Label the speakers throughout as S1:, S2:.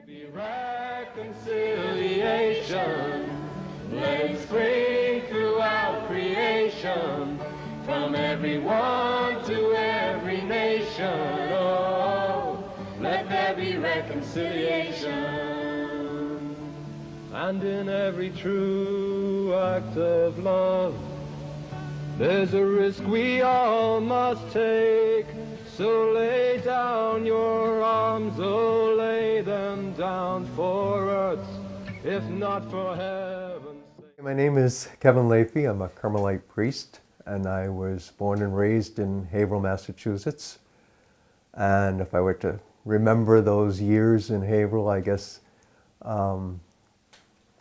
S1: Be reconciliation, let it spring throughout creation, from everyone to every nation. Oh, let there be reconciliation. And in every true act of love, there's a risk we all must take. So lay down your arms, oh lay them down for earth, if not for heaven's sake.
S2: My name is Kevin Lafey. I'm a Carmelite priest, and I was born and raised in Haverhill, Massachusetts. And if I were to remember those years in Haverhill, I guess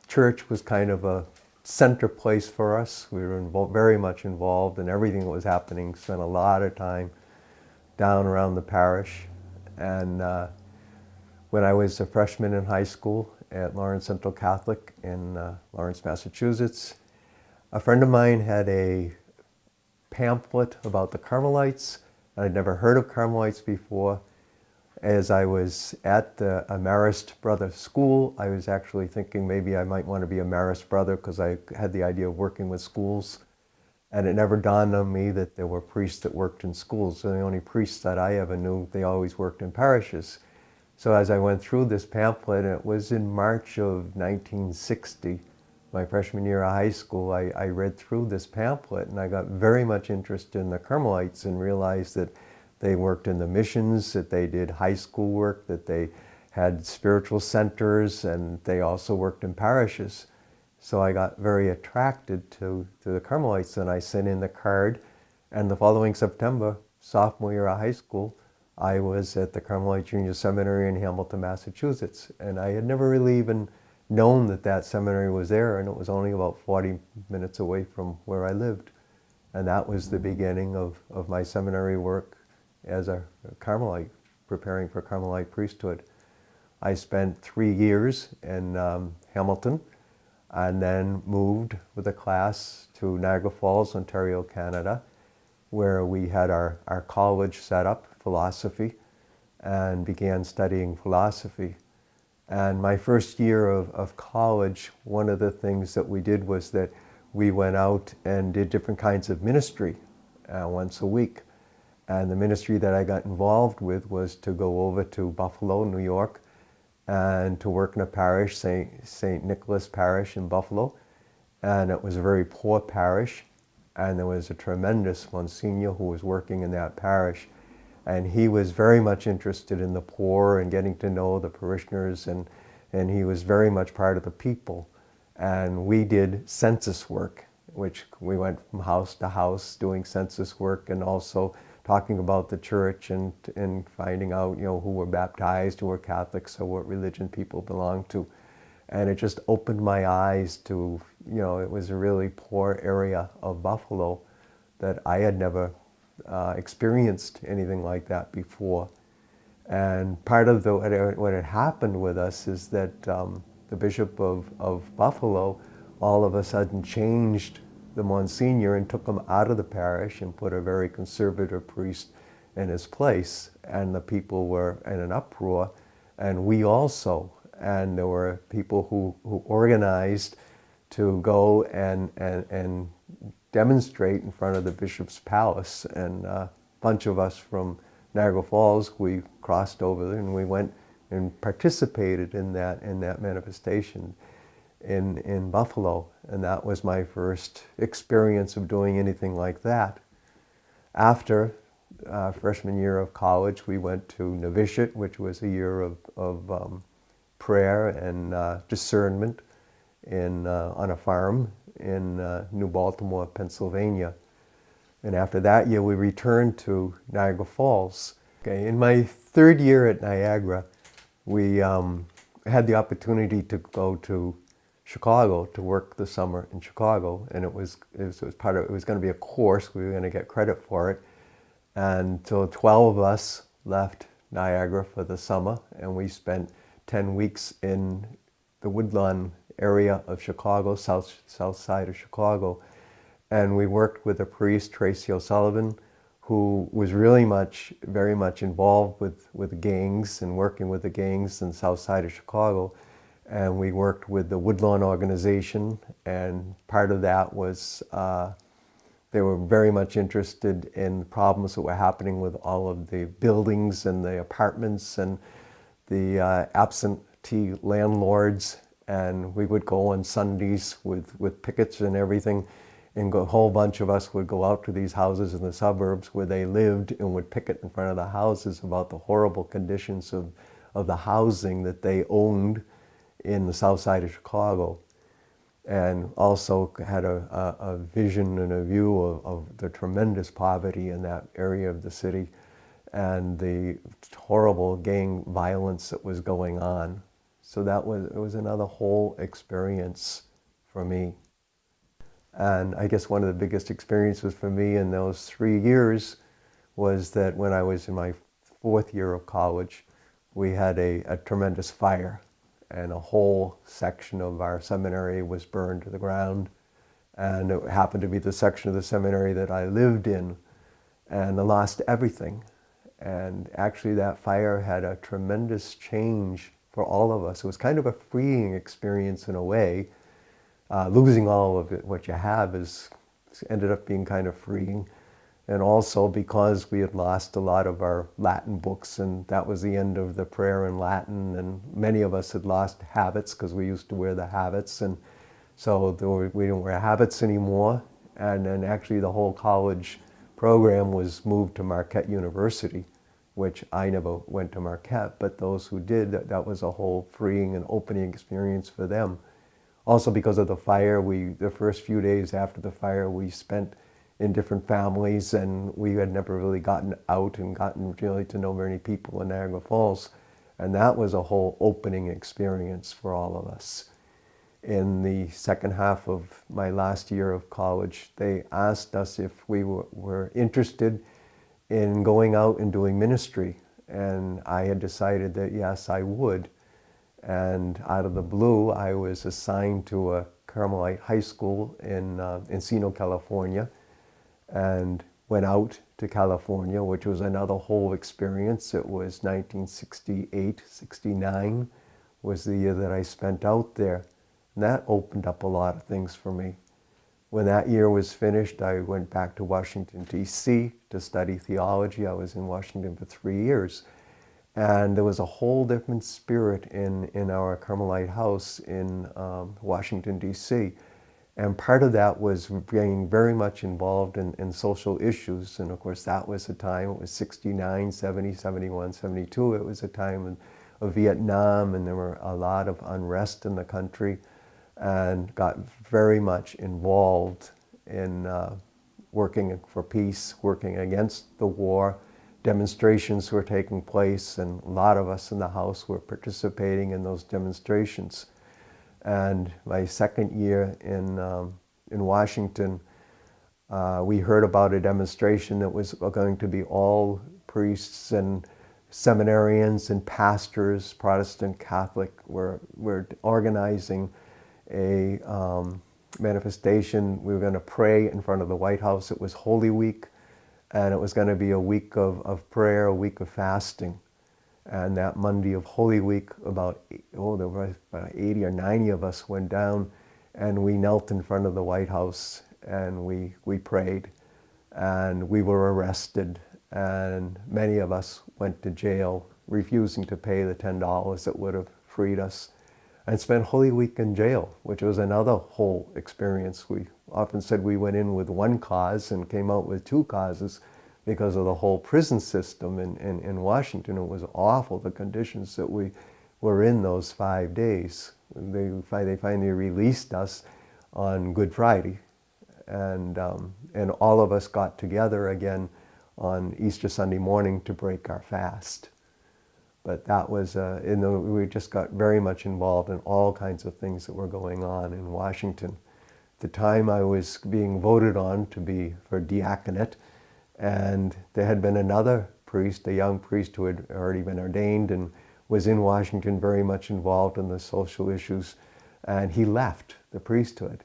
S2: church was kind of a center place for us. We were very much involved in everything that was happening, spent a lot of time down around the parish. And when I was a freshman in high school at Lawrence Central Catholic in Lawrence, Massachusetts, a friend of mine had a pamphlet about the Carmelites. I'd never heard of Carmelites before. As I was at the Marist Brother School, I was actually thinking maybe I might want to be a Marist Brother because I had the idea of working with schools. And it never dawned on me that there were priests that worked in schools. And the only priests that I ever knew, they always worked in parishes. So as I went through this pamphlet, it was in March of 1960, my freshman year of high school, I read through this pamphlet and I got very much interested in the Carmelites and realized that they worked in the missions, that they did high school work, that they had spiritual centers, and they also worked in parishes. So I got very attracted to the Carmelites, and I sent in the card. And the following September, sophomore year of high school, I was at the Carmelite Junior Seminary in Hamilton, Massachusetts. And I had never really even known that that seminary was there, and it was only about 40 minutes away from where I lived. And that was the beginning of my seminary work as a Carmelite, preparing for Carmelite priesthood. I spent 3 years in Hamilton, and then moved with a class to Niagara Falls, Ontario, Canada, where we had our college set up, philosophy, and began studying philosophy. And my first year of college, one of the things that we did was that we went out and did different kinds of ministry once a week. And the ministry that I got involved with was to go over to Buffalo, New York, and to work in a parish, St. Nicholas Parish in Buffalo. And it was a very poor parish, and there was a tremendous Monsignor who was working in that parish. And he was very much interested in the poor and getting to know the parishioners, and he was very much part of the people. And we did census work, which we went from house to house doing census work, and also talking about the church and finding out, who were baptized, who were Catholics, or what religion people belonged to. And it just opened my eyes to, it was a really poor area of Buffalo that I had never experienced anything like that before. And part of what had happened with us is that the Bishop of Buffalo all of a sudden changed the Monsignor and took him out of the parish and put a very conservative priest in his place. And the people were in an uproar, and we also. And there were people who organized to go and demonstrate in front of the bishop's palace. And a bunch of us from Niagara Falls, we crossed over there and we went and participated in that manifestation in Buffalo. And that was my first experience of doing anything like that. After freshman year of college, we went to novitiate, which was a year of prayer and discernment on a farm in New Baltimore, Pennsylvania. And after that year, we returned to Niagara Falls. Okay, in my third year at Niagara, we had the opportunity to go to Chicago to work the summer in Chicago, and it was going to be a course. We were going to get credit for it. And so 12 of us left Niagara for the summer, and we spent 10 weeks in the Woodlawn area of Chicago, south side of Chicago. And we worked with a priest, Tracy O'Sullivan, who was really very much involved with gangs and working with the gangs in the south side of Chicago. And we worked with the Woodlawn organization, and part of that was they were very much interested in the problems that were happening with all of the buildings and the apartments and the absentee landlords. And we would go on Sundays with pickets and everything, and a whole bunch of us would go out to these houses in the suburbs where they lived and would picket in front of the houses about the horrible conditions of the housing that they owned in the south side of Chicago. And also had a vision and a view of the tremendous poverty in that area of the city and the horrible gang violence that was going on. So it was another whole experience for me. And I guess one of the biggest experiences for me in those 3 years was that when I was in my 4th year of college, we had a tremendous fire, and a whole section of our seminary was burned to the ground. And it happened to be the section of the seminary that I lived in, and I lost everything. And actually that fire had a tremendous change for all of us. It was kind of a freeing experience in a way. Losing all of it, what you have ended up being kind of freeing. And also because we had lost a lot of our Latin books, and that was the end of the prayer in Latin, and many of us had lost habits because we used to wear the habits, and so we didn't wear habits anymore. And then actually the whole college program was moved to Marquette University, which I never went to Marquette, but those who did, that was a whole freeing and opening experience for them. Also because of the fire, the first few days after the fire, we spent in different families, and we had never really gotten out and gotten really to know many people in Niagara Falls. And that was a whole opening experience for all of us. In the second half of my last year of college, they asked us if we were interested in going out and doing ministry. And I had decided that yes, I would. And out of the blue, I was assigned to a Carmelite high school in Encino, California, and went out to California, which was another whole experience. It was 1968, 69 was the year that I spent out there. And that opened up a lot of things for me. When that year was finished, I went back to Washington, D.C. to study theology. I was in Washington for 3 years. And there was a whole different spirit in our Carmelite house in Washington, D.C. And part of that was being very much involved in social issues. And of course, that was the time, it was 69, 70, 71, 72. It was a time of Vietnam, and there were a lot of unrest in the country, and got very much involved in working for peace, working against the war. Demonstrations were taking place, and a lot of us in the house were participating in those demonstrations. And my second year in Washington, we heard about a demonstration that was going to be all priests and seminarians and pastors, Protestant, Catholic, were organizing a manifestation. We were going to pray in front of the White House. It was Holy Week, and it was going to be a week of prayer, a week of fasting. And that Monday of Holy Week, there were about 80 or 90 of us went down, and we knelt in front of the White House, and we prayed, and we were arrested, and many of us went to jail, refusing to pay the $10 that would have freed us, and spent Holy Week in jail, which was another whole experience. We often said we went in with one cause and came out with two causes, because of the whole prison system in Washington. It was awful, the conditions that we were in those 5 days. They finally released us on Good Friday, and all of us got together again on Easter Sunday morning to break our fast. But that was, we just got very much involved in all kinds of things that were going on in Washington. At the time I was being voted on to be for diaconate, and there had been another priest, a young priest who had already been ordained and was in Washington very much involved in the social issues, and he left the priesthood.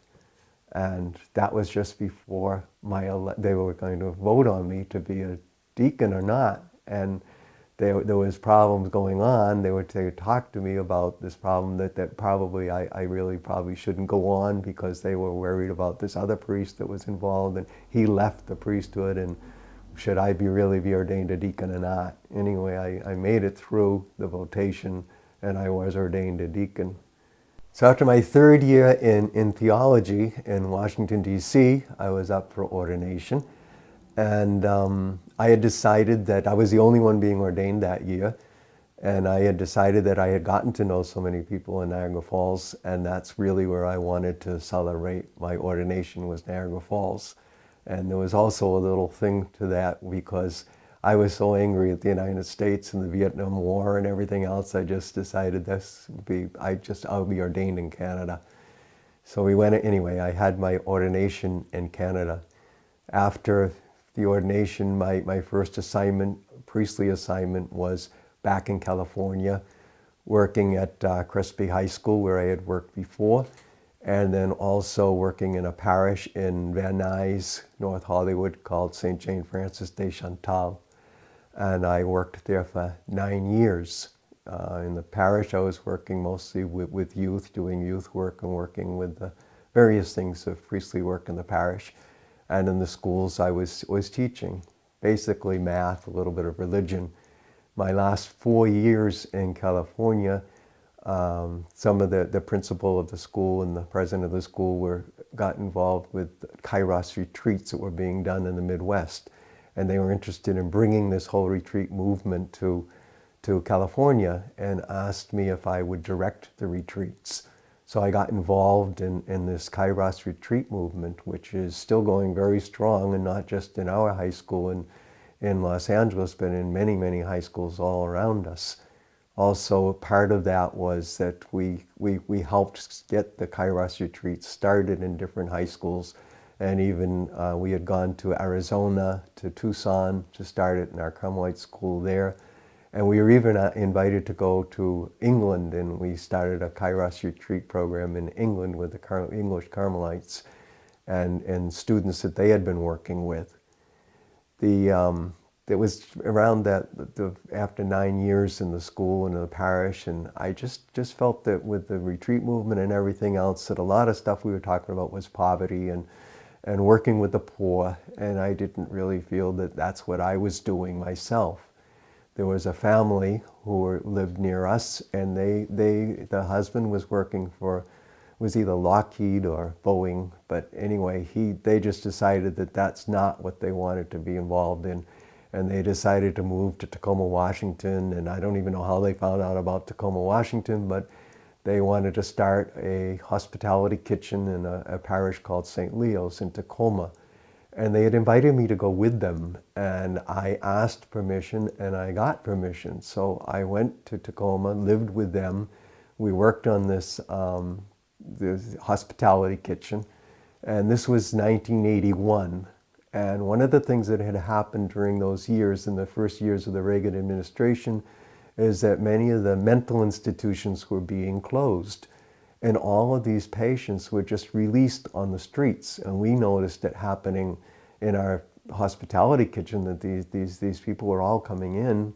S2: And that was just before they were going to vote on me to be a deacon or not. And there was problems going on. They would talk to me about this problem that probably I really probably shouldn't go on, because they were worried about this other priest that was involved, and he left the priesthood, and should I really be ordained a deacon or not? Anyway, I made it through the votation, and I was ordained a deacon. So after my third year in theology in Washington, D.C., I was up for ordination. And I had decided that I was the only one being ordained that year. And I had decided that I had gotten to know so many people in Niagara Falls, and that's really where I wanted to celebrate my ordination, was Niagara Falls. And there was also a little thing to that, because I was so angry at the United States and the Vietnam War and everything else. I just decided I'll be ordained in Canada. So we went anyway. I had my ordination in Canada. After the ordination, my first assignment, priestly assignment, was back in California, working at Crespi High School, where I had worked before, and then also working in a parish in Van Nuys, North Hollywood, called St. Jane Frances de Chantal. And I worked there for 9 years. In the parish, I was working mostly with youth, doing youth work and working with the various things of priestly work in the parish. And in the schools, I was teaching, basically math, a little bit of religion. My last 4 years in California, some of the principal of the school and the president of the school got involved with Kairos retreats that were being done in the Midwest. And they were interested in bringing this whole retreat movement to California, and asked me if I would direct the retreats. So I got involved in this Kairos retreat movement, which is still going very strong, and not just in our high school in Los Angeles, but in many, many high schools all around us. Also, part of that was that we helped get the Kairos retreats started in different high schools. And even we had gone to Arizona, to Tucson, to start it in our Carmelite school there. And we were even invited to go to England, and we started a Kairos retreat program in England with the English Carmelites and students that they had been working with. It was around that, after 9 years in the school and in the parish, and I just felt that with the retreat movement and everything else, that a lot of stuff we were talking about was poverty and working with the poor, and I didn't really feel that that's what I was doing myself. There was a family who lived near us, and the husband was working was either Lockheed or Boeing, but anyway, they just decided that that's not what they wanted to be involved in, and they decided to move to Tacoma, Washington, and I don't even know how they found out about Tacoma, Washington, but they wanted to start a hospitality kitchen in a parish called St. Leo's in Tacoma. And they had invited me to go with them, and I asked permission, and I got permission. So I went to Tacoma, lived with them. We worked on this hospitality kitchen, and this was 1981. And one of the things that had happened during those years, in the first years of the Reagan administration, is that many of the mental institutions were being closed. And all of these patients were just released on the streets. And we noticed it happening in our hospitality kitchen, that these people were all coming in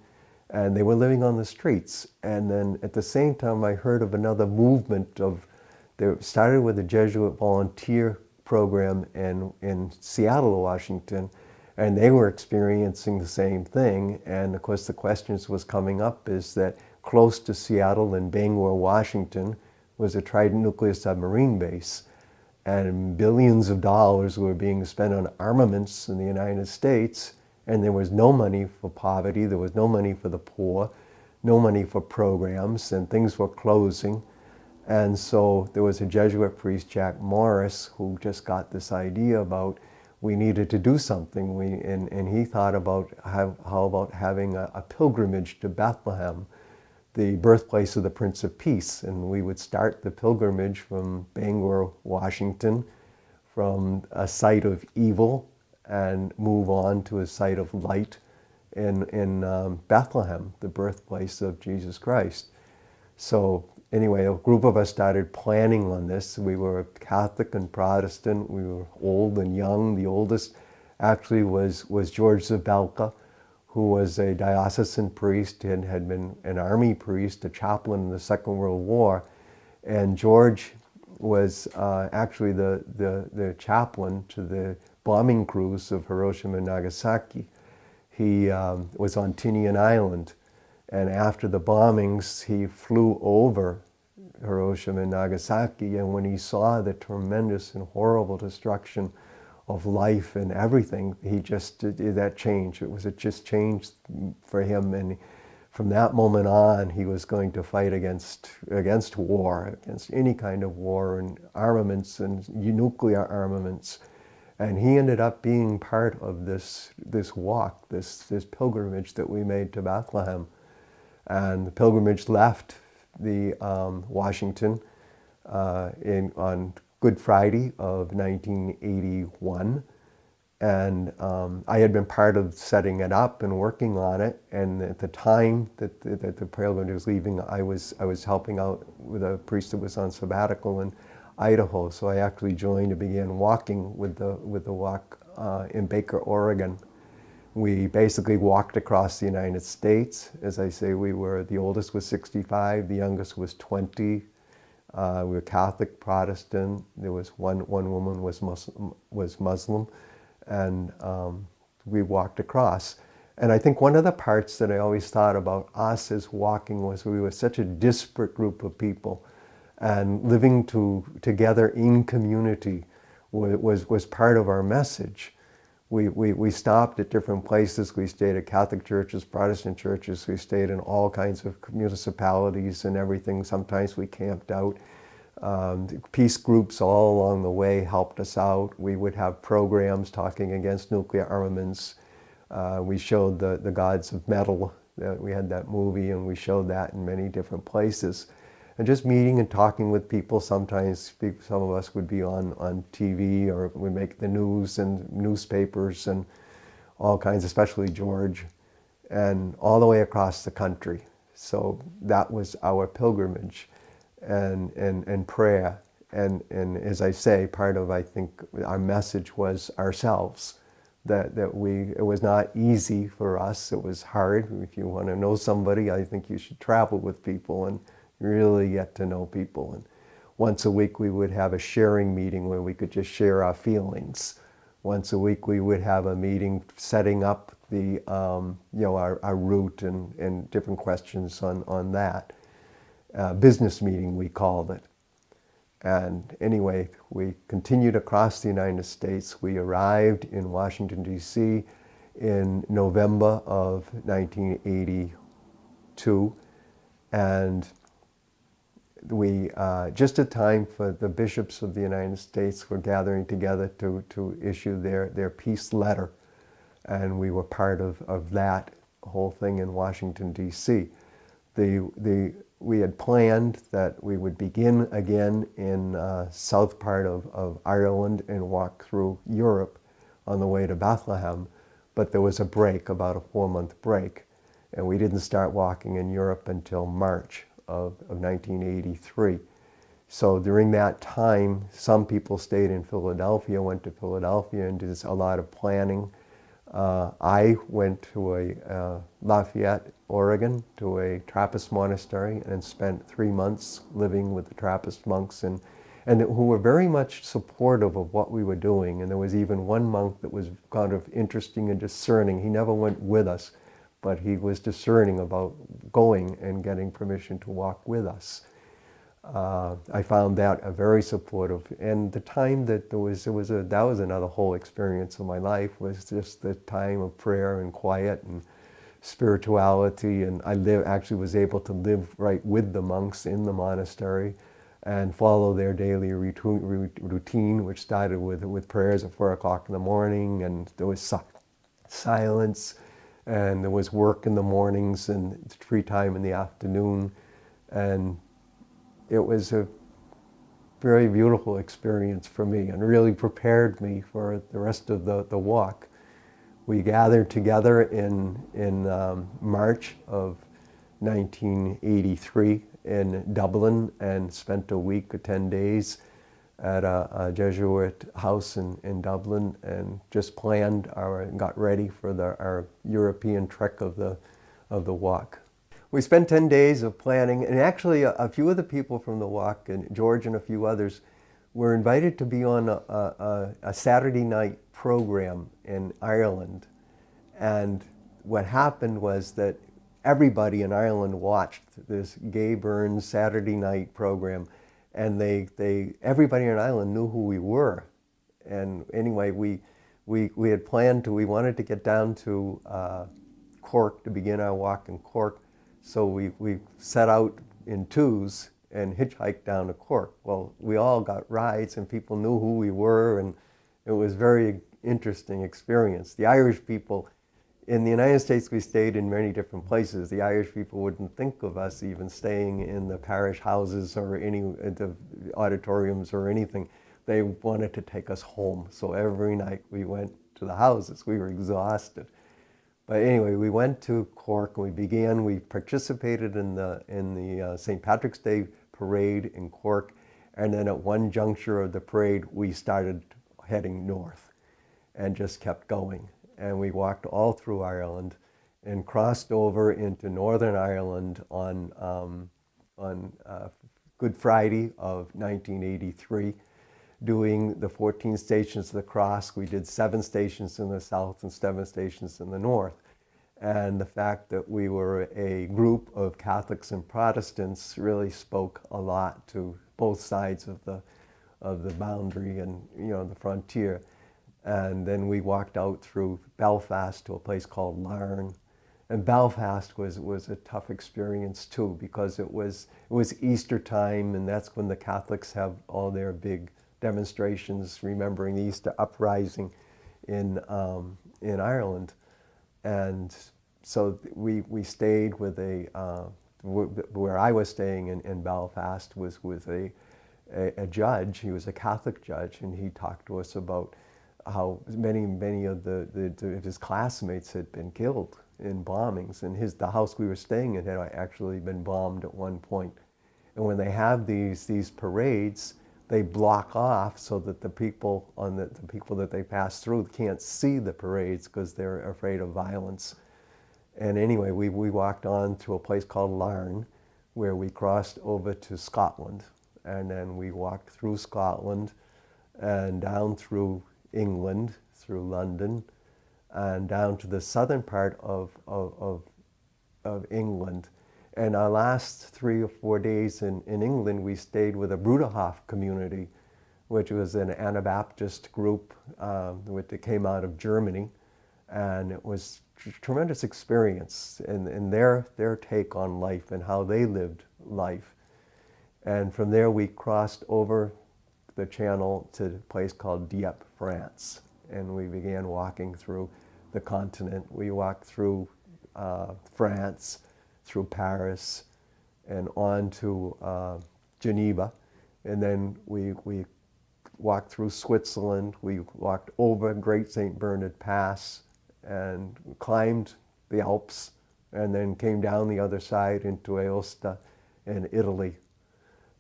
S2: and they were living on the streets. And then at the same time, I heard of another movement they started with a Jesuit volunteer program in Seattle, Washington, and they were experiencing the same thing. And of course, the questions was coming up is that close to Seattle in Bangor, Washington, was a Trident nuclear submarine base, and billions of dollars were being spent on armaments in the United States, and there was no money for poverty, there was no money for the poor, no money for programs, and things were closing. And so there was a Jesuit priest, Jack Morris, who just got this idea about we needed to do something. And he thought about how about having a pilgrimage to Bethlehem, the birthplace of the Prince of Peace. And we would start the pilgrimage from Bangor, Washington, from a site of evil, and move on to a site of light in Bethlehem, the birthplace of Jesus Christ. So anyway, a group of us started planning on this. We were Catholic and Protestant. We were old and young. The oldest actually was George Zabelka, who was a diocesan priest and had been an army priest, a chaplain in the Second World War. And George was actually the chaplain to the bombing crews of Hiroshima and Nagasaki. He was on Tinian Island, and after the bombings, he flew over Hiroshima and Nagasaki, and when he saw the tremendous and horrible destruction of life and everything, he just that changed. It just changed for him, and from that moment on, he was going to fight against war, against any kind of war and armaments and nuclear armaments. And he ended up being part of this walk, this pilgrimage that we made to Bethlehem. And the pilgrimage left the Washington on Good Friday of 1981. And I had been part of setting it up and working on it. And at the time that the pilgrimage was leaving, I was helping out with a priest that was on sabbatical in Idaho. So I actually joined and began walking with the walk in Baker, Oregon. We basically walked across the United States. As I say, the oldest was 65, the youngest was 20. We were Catholic, Protestant. There was one woman was Muslim, and we walked across. And I think one of the parts that I always thought about us as walking was we were such a disparate group of people, and living together in community was part of our message. We stopped at different places. We stayed at Catholic churches, Protestant churches. We stayed in all kinds of municipalities and everything. Sometimes we camped out. Peace groups all along the way helped us out. We would have programs talking against nuclear armaments. We showed the Gods of Metal. We had that movie, and we showed that in many different places. And just meeting and talking with people. Sometimes some of us would be on TV, or would make the news and newspapers and all kinds, especially George, and all the way across the country. So that was our pilgrimage and prayer. And as I say, part of, I think, our message was ourselves. That it was not easy for us. It was hard. If you want to know somebody, I think you should travel with people and really get to know people. And once a week we would have a sharing meeting where we could just share our feelings. Once a week we would have a meeting setting up the our route and different questions on that. Business meeting, we called it. And anyway, we continued across the United States. We arrived in Washington, D.C. in November of 1982. And we, just in time for the bishops of the United States were gathering together to issue their peace letter. And we were part of that whole thing in Washington, D.C. We had planned that we would begin again in south part of Ireland and walk through Europe on the way to Bethlehem, but there was a break, about a 4-month break, and we didn't start walking in Europe until March of 1983. So during that time, some people stayed in Philadelphia, went to Philadelphia and did a lot of planning. I went to Lafayette, Oregon, to a Trappist monastery and spent 3 months living with the Trappist monks and who were very much supportive of what we were doing. And there was even one monk that was kind of interesting and discerning. He never went with us, but he was discerning about going and getting permission to walk with us. I found that very supportive. And the time that that was another whole experience of my life, was just the time of prayer and quiet and spirituality. And I actually was able to live right with the monks in the monastery and follow their daily routine, which started with prayers at 4 o'clock in the morning, and there was silence, and there was work in the mornings and free time in the afternoon. And it was a very beautiful experience for me and really prepared me for the rest of the walk. We gathered together in March of 1983 in Dublin and spent a week or 10 days at a Jesuit house in Dublin, and just got ready for our European trek of the walk. We spent 10 days of planning, and actually a few of the people from the walk, and George and a few others, were invited to be on a Saturday night program in Ireland. And what happened was that everybody in Ireland watched this Gay Burns Saturday night program, and everybody in Ireland knew who we were. And anyway, we had planned we wanted to get down to Cork to begin our walk in Cork. So we set out in twos and hitchhiked down to Cork. Well, we all got rides and people knew who we were, and it was a very interesting experience. The Irish people, in the United States, we stayed in many different places. The Irish people wouldn't think of us even staying in the parish houses or the auditoriums or anything. They wanted to take us home. So every night we went to the houses. We were exhausted. But anyway, we went to Cork and we participated in the St. Patrick's Day parade in Cork. And then at one juncture of the parade, we started heading north and just kept going. And we walked all through Ireland and crossed over into Northern Ireland on Good Friday of 1983, doing the 14 stations of the cross. We did 7 stations in the south and 7 stations in the north. And the fact that we were a group of Catholics and Protestants really spoke a lot to both sides of the boundary and the frontier. And then we walked out through Belfast to a place called Larne. And Belfast was a tough experience too, because it was Easter time, and that's when the Catholics have all their big demonstrations remembering the Easter uprising in Ireland. And so we stayed with where I was staying in Belfast was with a judge. He was a Catholic judge, and he talked to us about how many of his classmates had been killed in bombings, and the house we were staying in had actually been bombed at one point. And when they have these parades, they block off so that the people that they pass through can't see the parades because they're afraid of violence. And anyway, we walked on to a place called Larne, where we crossed over to Scotland, and then we walked through Scotland and down through England, through London, and down to the southern part of England. And our last 3 or 4 days in England, we stayed with a Bruderhof community, which was an Anabaptist group that came out of Germany. And it was a tremendous experience in their take on life and how they lived life. And from there, we crossed over the channel to a place called Dieppe, France. And we began walking through the continent. We walked through France, through Paris, and on to Geneva. And then we walked through Switzerland. We walked over Great St. Bernard Pass and climbed the Alps, and then came down the other side into Aosta in Italy.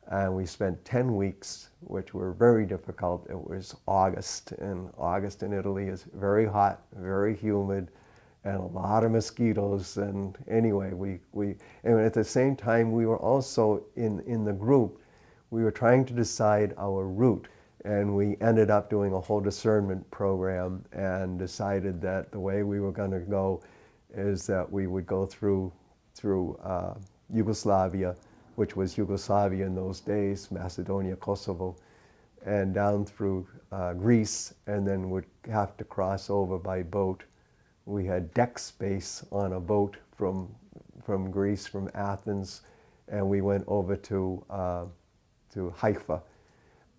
S2: And we spent 10 weeks, which were very difficult. It was August, and August in Italy is very hot, very humid, and a lot of mosquitoes. And anyway, and at the same time, we were also in the group, we were trying to decide our route. And we ended up doing a whole discernment program and decided that the way we were going to go is that we would go through Yugoslavia, which was Yugoslavia in those days, Macedonia, Kosovo, and down through Greece, and then would have to cross over by boat. We had deck space on a boat from Greece, from Athens, and we went over to Haifa.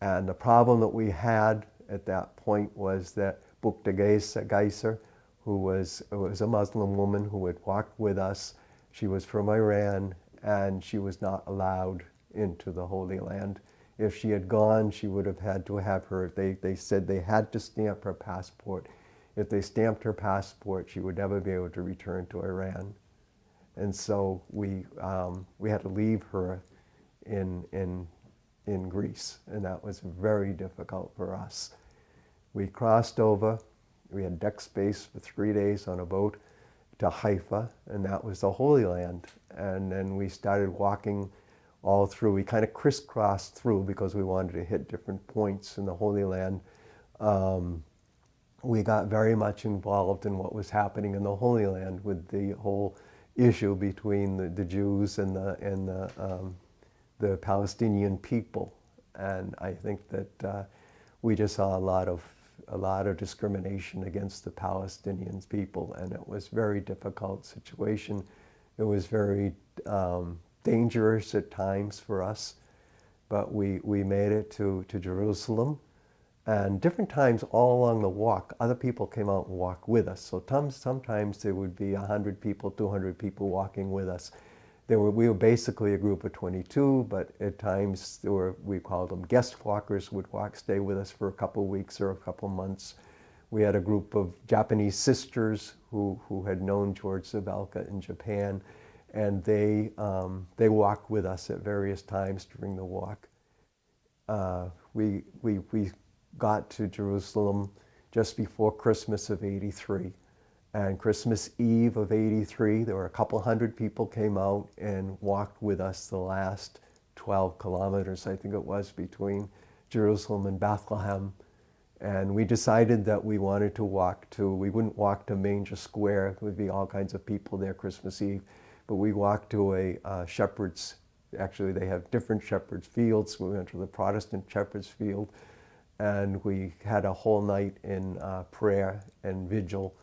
S2: And the problem that we had at that point was that Bukta Geyser, who was a Muslim woman who had walked with us, she was from Iran, and she was not allowed into the Holy Land. If she had gone, she would have had to have they said they had to stamp her passport. If they stamped her passport, she would never be able to return to Iran. And so we had to leave her in Greece, and that was very difficult for us. We crossed over. We had deck space for 3 days on a boat to Haifa, and that was the Holy Land. And then we started walking all through. We kind of crisscrossed through because we wanted to hit different points in the Holy Land. We got very much involved in what was happening in the Holy Land with the whole issue between the Jews and the Palestinian people. And I think that we just saw a lot of discrimination against the Palestinian people, and it was a very difficult situation. It was very dangerous at times for us, but we made it to Jerusalem. And different times all along the walk, other people came out and walked with us. So sometimes there would be 100 people, 200 people walking with us. We were basically a group of 22, but at times we called them guest walkers, would stay with us for a couple of weeks or a couple of months. We had a group of Japanese sisters who had known George Zabelka in Japan, and they walked with us at various times during the walk. We got to Jerusalem just before Christmas of '83. And Christmas Eve of '83, there were a couple hundred people came out and walked with us the last 12 kilometers, I think it was, between Jerusalem and Bethlehem. And we decided that we wanted to we wouldn't walk to Manger Square. There would be all kinds of people there Christmas Eve. But we walked to a shepherd's, actually they have different shepherd's fields. We went to the Protestant shepherd's field, and we had a whole night in prayer and vigil.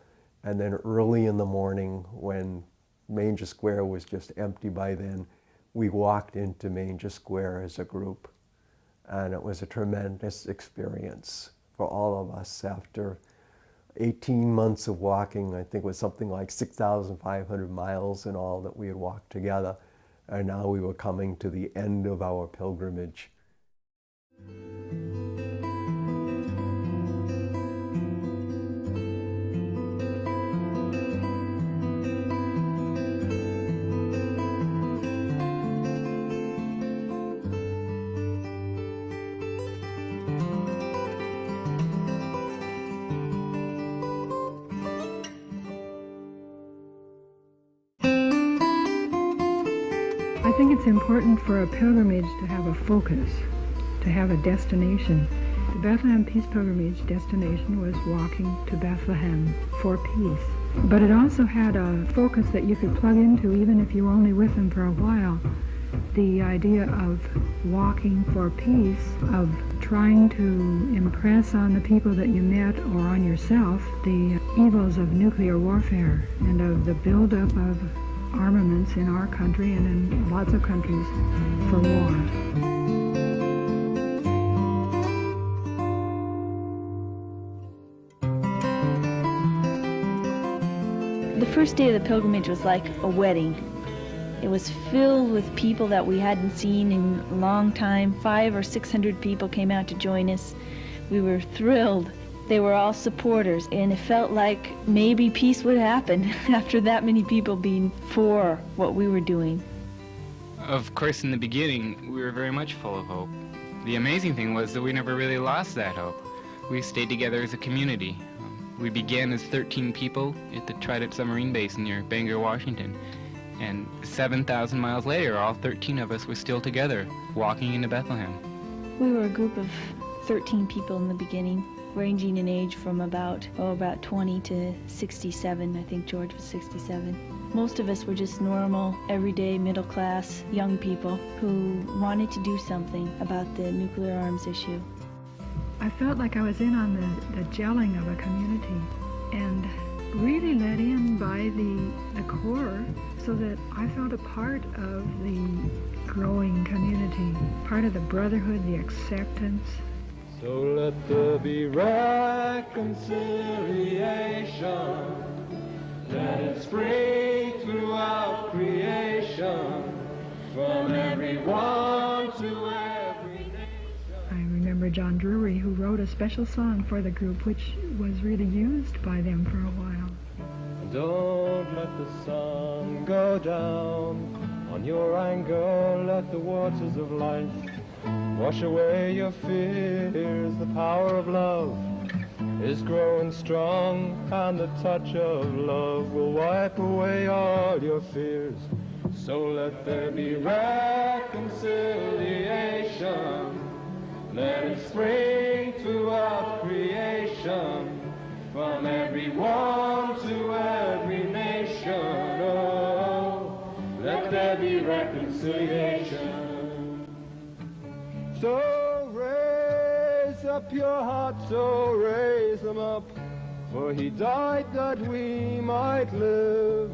S2: And then early in the morning, when Manger Square was just empty by then, we walked into Manger Square as a group. And it was a tremendous experience for all of us. After 18 months of walking, I think it was something like 6,500 miles in all that we had walked together. And now we were coming to the end of our pilgrimage.
S3: I think it's important for a pilgrimage to have a focus, to have a destination. The Bethlehem Peace Pilgrimage destination was walking to Bethlehem for peace. But it also had a focus that you could plug into even if you were only with them for a while. The idea of walking for peace, of trying to impress on the people that you met or on yourself the evils of nuclear warfare and of the buildup of armaments in our country and in lots of countries for war.
S4: The first day of the pilgrimage was like a wedding. It was filled with people that we hadn't seen in a long time. 500 or 600 people came out to join us. We were thrilled. They were all supporters, and it felt like maybe peace would happen after that many people being for what we were doing.
S5: Of course, in the beginning, we were very much full of hope. The amazing thing was that we never really lost that hope. We stayed together as a community. We began as 13 people at the Trident Submarine Base near Bangor, Washington. And 7,000 miles later, all 13 of us were still together, walking into Bethlehem.
S4: We were a group of 13 people in the beginning, ranging in age from about 20 to 67. I think George was 67. Most of us were just normal, everyday, middle-class young people who wanted to do something about the nuclear arms issue.
S3: I felt like I was in on the gelling of a community and really let in by the core, so that I felt a part of the growing community, part of the brotherhood, the acceptance.
S1: So let there be reconciliation, let it spring throughout creation, from everyone to every nation.
S3: I remember John Drury, who wrote a special song for the group, which was really used by them for a while.
S1: Don't let the sun go down On your anger, let the waters of life wash away your fears. The power of love is growing strong, and the touch of love will wipe away all your fears. So let there be reconciliation. Let it spring throughout creation, from everyone to every nation. Oh, let there be reconciliation. So raise up your hearts, so raise them up, for he died that we might live.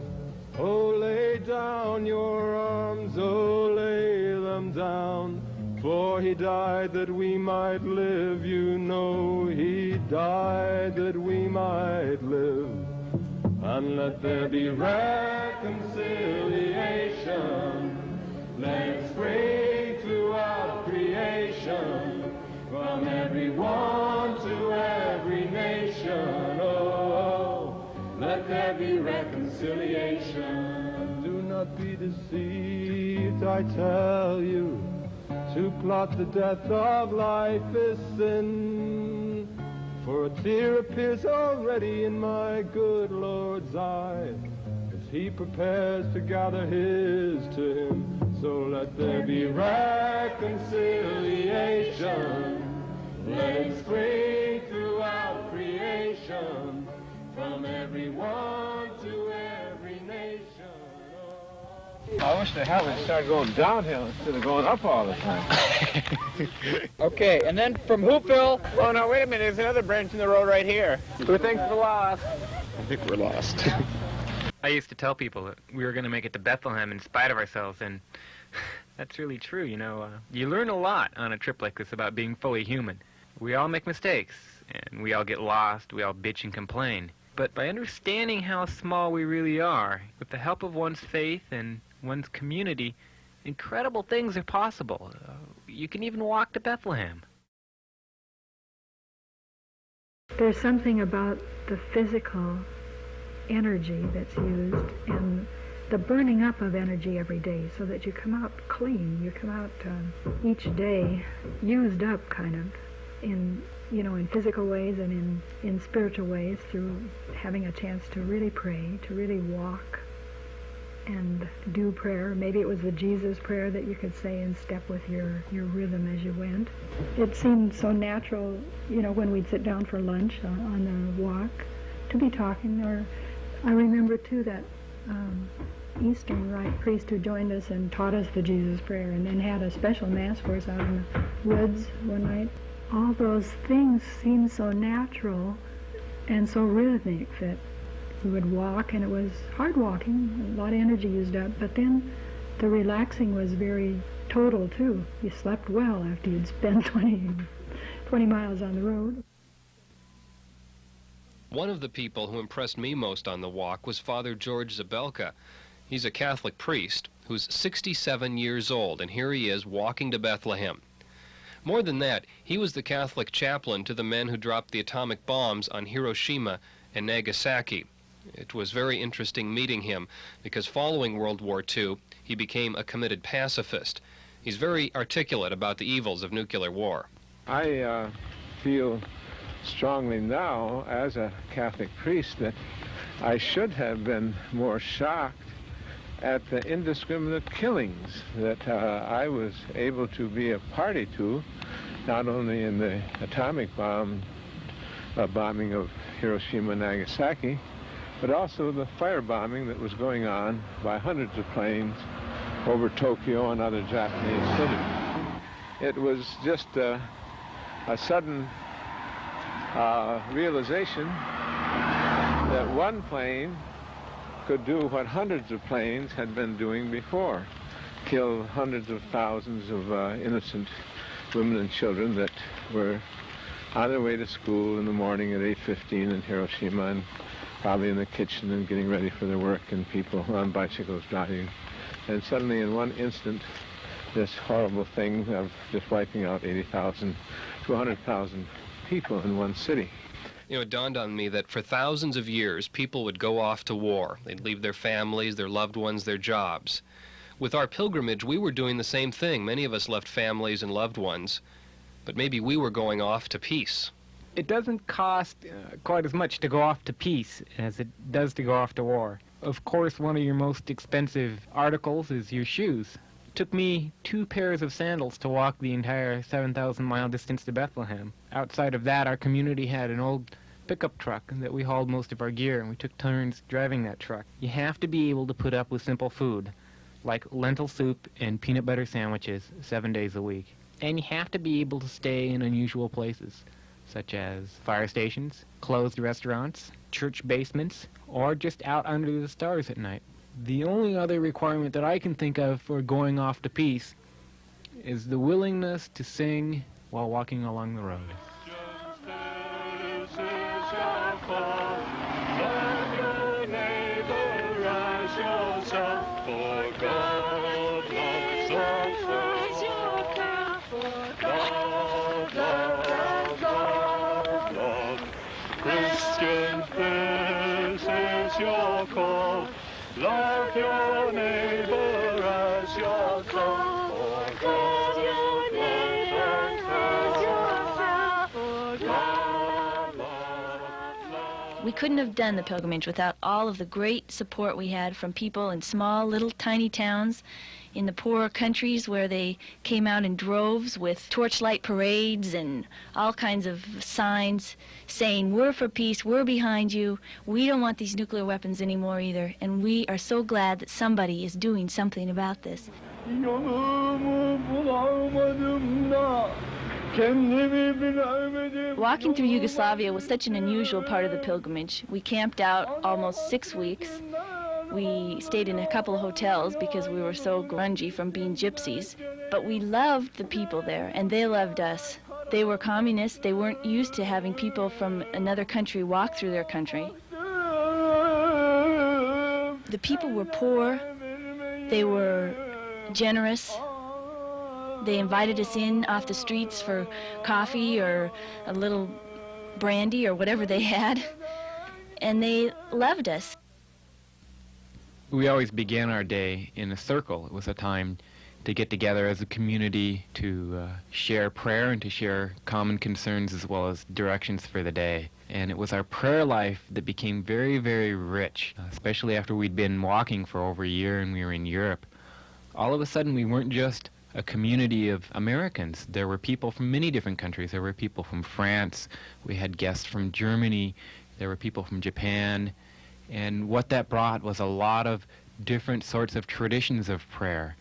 S1: Oh, lay down your arms, oh, lay them down, for he died that we might live. You know he died that we might live. And let there be reconciliation. Let it spring throughout creation, from everyone to every nation. Oh, let there be reconciliation. Do not be deceived, I tell you. To plot the death of life is sin, for a tear appears already in my good Lord's eye, as he prepares to gather his to him. So let there be reconciliation. Let it spring throughout creation, from everyone to every nation.
S6: I wish the hell would start going downhill instead of going up all the time.
S7: Okay, and then from Hoopville... Oh, no, wait a minute. There's another branch in the road right here. Who thinks we're lost?
S6: I think we're lost.
S5: I used to tell people that we were going to make it to Bethlehem in spite of ourselves, and that's really true, you know. You learn a lot on a trip like this about being fully human. We all make mistakes, and we all get lost, we all bitch and complain. But by understanding how small we really are, with the help of one's faith and one's community, incredible things are possible. You can even walk to Bethlehem.
S3: There's something about the physical energy that's used and the burning up of energy every day, so that you come out clean. You come out each day used up, kind of, in physical ways and in spiritual ways, through having a chance to really pray, to really walk and do prayer. Maybe it was the Jesus prayer that you could say in step with your rhythm as you went. It seemed so natural, when we'd sit down for lunch on the walk, to be talking. Or I remember too that Eastern Rite priest who joined us and taught us the Jesus prayer, and then had a special mass for us out in the woods one night. All those things seemed so natural and so rhythmic that we would walk, and it was hard walking, a lot of energy used up, but then the relaxing was very total too. You slept well after you'd spent 20 miles on the road.
S8: One of the people who impressed me most on the walk was Father George Zabelka. He's a Catholic priest who's 67 years old, and here he is walking to Bethlehem. More than that, he was the Catholic chaplain to the men who dropped the atomic bombs on Hiroshima and Nagasaki. It was very interesting meeting him, because following World War II, he became a committed pacifist. He's very articulate about the evils of nuclear war.
S6: I feel strongly now, as a Catholic priest, that I should have been more shocked at the indiscriminate killings that I was able to be a party to, not only in the atomic bombing of Hiroshima and Nagasaki, but also the firebombing that was going on by hundreds of planes over Tokyo and other Japanese cities. It was just a sudden realization that one plane could do what hundreds of planes had been doing before, kill hundreds of thousands of innocent women and children that were on their way to school in the morning at 8:15 in Hiroshima, and probably in the kitchen and getting ready for their work, and people on bicycles driving. And suddenly, in one instant, this horrible thing of just wiping out 80,000 to 100,000 people in one city.
S8: It dawned on me that for thousands of years, people would go off to war. They'd leave their families, their loved ones, their jobs. With our pilgrimage, we were doing the same thing. Many of us left families and loved ones, but maybe we were going off to peace.
S7: It doesn't cost quite as much to go off to peace as it does to go off to war. Of course, one of your most expensive articles is your shoes. It took me 2 pairs of sandals to walk the entire 7,000-mile distance to Bethlehem. Outside of that, our community had an old pickup truck that we hauled most of our gear, and we took turns driving that truck. You have to be able to put up with simple food, like lentil soup and peanut butter sandwiches 7 days a week. And you have to be able to stay in unusual places, such as fire stations, closed restaurants, church basements, or just out under the stars at night. The only other requirement that I can think of for going off to peace is the willingness to sing while walking along the road.
S1: Christian, this is your call. Love your neighbor as yourself. Forgive your neighbor as yourself.
S4: We couldn't have done the pilgrimage without all of the great support we had from people in small, little, tiny towns in the poorer countries where they came out in droves with torchlight parades and all kinds of signs saying, we're for peace, we're behind you, we don't want these nuclear weapons anymore either, and we are so glad that somebody is doing something about this. Walking through Yugoslavia was such an unusual part of the pilgrimage. We camped out almost 6 weeks. We stayed in a couple of hotels because we were so grungy from being gypsies. But we loved the people there, and they loved us. They were communists. They weren't used to having people from another country walk through their country. The people were poor. They were generous. They invited us in off the streets for coffee or a little brandy or whatever they had, and they loved us.
S7: We always began our day in a circle. It was a time to get together as a community to share prayer and to share common concerns as well as directions for the day. And it was our prayer life that became very, very rich, especially after we'd been walking for over a year and we were in Europe. All of a sudden, we weren't just a community of Americans. There were people from many different countries. There were people from France. We had guests from Germany. There were people from Japan. And what that brought was a lot of different sorts of traditions of prayer.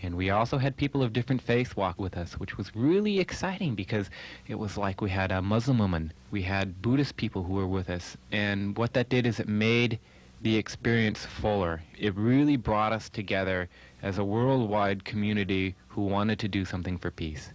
S7: And we also had people of different faiths walk with us, which was really exciting because it was like we had a Muslim woman. We had Buddhist people who were with us. And what that did is it made the experience fuller. It really brought us together as a worldwide community who wanted to do something for peace.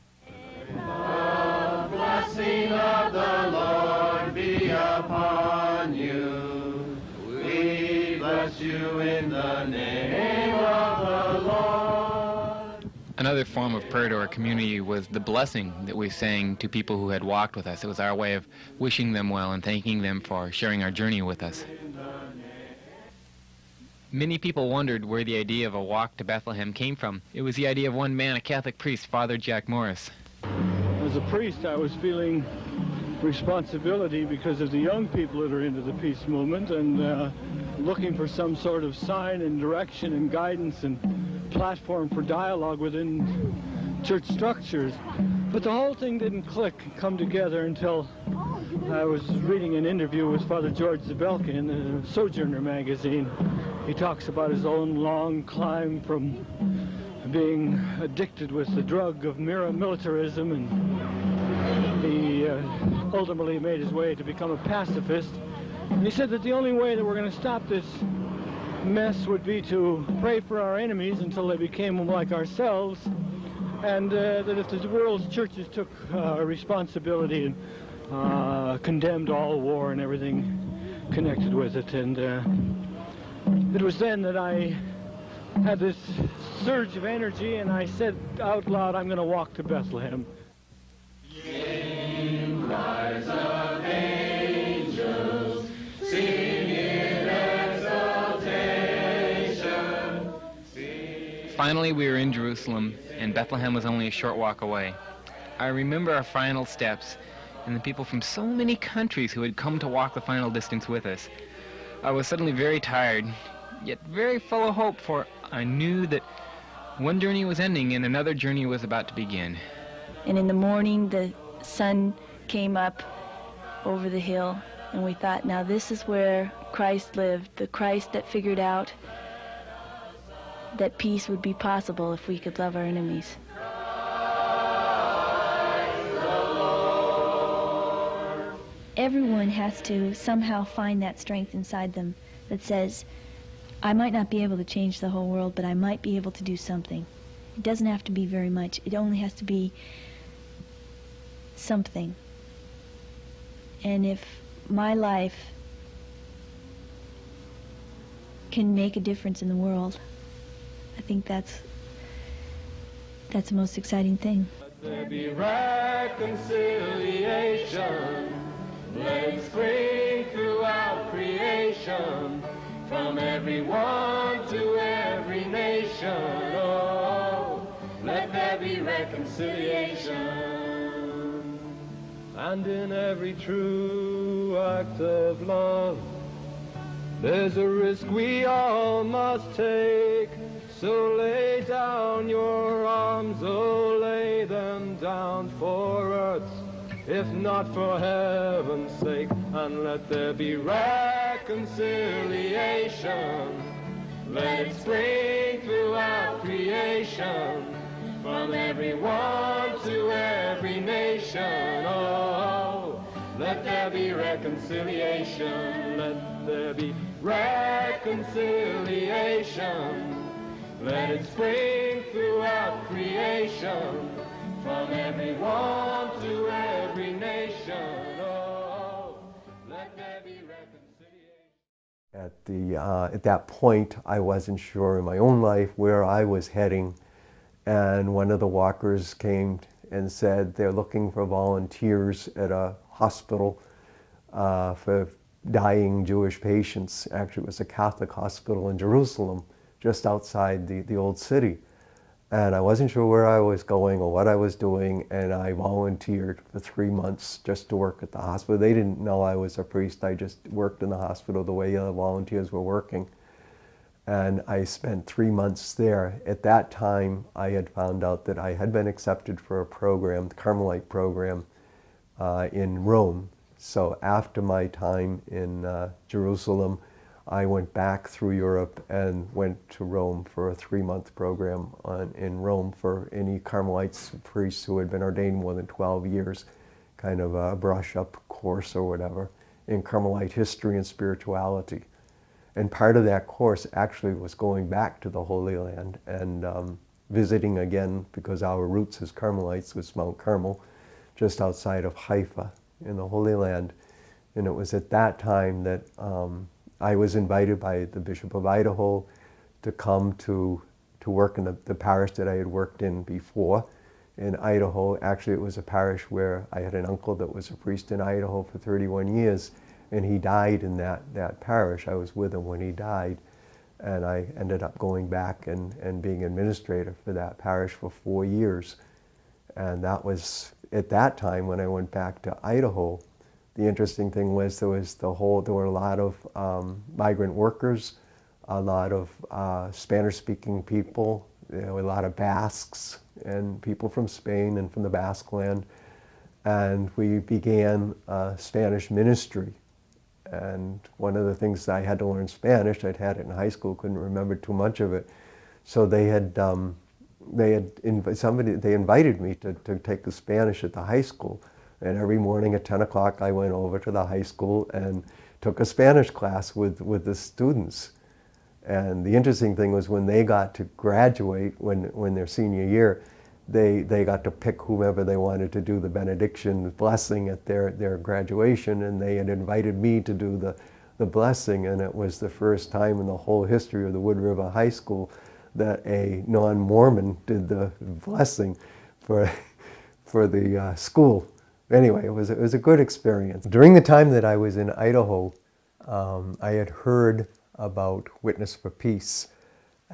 S1: The blessing of the Lord be upon you. We bless you in the name of the Lord.
S5: Another form of prayer to our community was the blessing that we sang to people who had walked with us. It was our way of wishing them well and thanking them for sharing our journey with us. Many people wondered where the idea of a walk to Bethlehem came from. It was the idea of one man, a Catholic priest, Father Jack Morris.
S9: As a priest, I was feeling responsibility because of the young people that are into the peace movement and looking for some sort of sign and direction and guidance and platform for dialogue within church structures. But the whole thing didn't click and come together until I was reading an interview with Father George Zabelka in the Sojourner magazine. He talks about his own long climb from being addicted with the drug of militarism, and he ultimately made his way to become a pacifist. And he said that the only way that we're going to stop this mess would be to pray for our enemies until they became like ourselves, and that if the world's churches took responsibility and condemned all war and everything connected with it. And it was then that I had this surge of energy, and I said out loud, I'm going to walk to Bethlehem.
S1: Sing, choirs of angels, sing in exaltation.
S5: Finally, we were in Jerusalem, and Bethlehem was only a short walk away. I remember our final steps and the people from so many countries who had come to walk the final distance with us. I was suddenly very tired, yet very full of hope, for I knew that one journey was ending and another journey was about to begin.
S4: And in the morning, the sun came up over the hill, and we thought, now this is where Christ lived, the Christ that figured out that peace would be possible if we could love our enemies. Everyone has to somehow find that strength inside them that says, I might not be able to change the whole world, but I might be able to do something. It doesn't have to be very much. It only has to be something. And if my life can make a difference in the world, I think that's the most exciting thing.
S1: Let there be reconciliation. Let it spring throughout creation, from everyone to every nation. Oh, let there be reconciliation. And in every true act of love, there's a risk we all must take. So lay down your arms, oh, lay them down for earth's, if not for heaven's sake, and let there be reconciliation. Let it spring throughout creation, from everyone to every nation. Oh, let there be reconciliation. Let there be reconciliation. Let it spring throughout creation, from everyone to every nation. Oh, let there be reconciliation.
S2: At that point, I wasn't sure in my own life where I was heading, and one of the walkers came and said they're looking for volunteers at a hospital for dying Jewish patients. Actually, it was a Catholic hospital in Jerusalem, just outside the old city. And I wasn't sure where I was going or what I was doing, and I volunteered for 3 months just to work at the hospital. They didn't know I was a priest. I just worked in the hospital the way other volunteers were working. And I spent 3 months there. At that time, I had found out that I had been accepted for a program, the Carmelite program, in Rome. So after my time in Jerusalem, I went back through Europe and went to Rome for a 3-month program in Rome for any Carmelites priests who had been ordained more than 12 years, kind of a brush-up course or whatever, in Carmelite history and spirituality. And part of that course actually was going back to the Holy Land and visiting again, because our roots as Carmelites was Mount Carmel, just outside of Haifa in the Holy Land. And it was at that time that I was invited by the Bishop of Idaho to come to work in the parish that I had worked in before in Idaho. Actually, it was a parish where I had an uncle that was a priest in Idaho for 31 years, and he died in that parish. I was with him when he died, and I ended up going back and being administrator for that parish for 4 years. And that was, at that time, when I went back to Idaho, the interesting thing was there were a lot of migrant workers, a lot of Spanish-speaking people, a lot of Basques and people from Spain and from the Basque land. And we began a Spanish ministry. And one of the things I had to learn Spanish, I'd had it in high school, couldn't remember too much of it. So they invited me to take the Spanish at the high school. And every morning at 10 o'clock, I went over to the high school and took a Spanish class with the students. And the interesting thing was when they got to graduate, when their senior year, they got to pick whomever they wanted to do the benediction blessing at their graduation, and they had invited me to do the blessing. And it was the first time in the whole history of the Wood River High School that a non-Mormon did the blessing for the school. Anyway, it was a good experience. During the time that I was in Idaho, I had heard about Witness for Peace,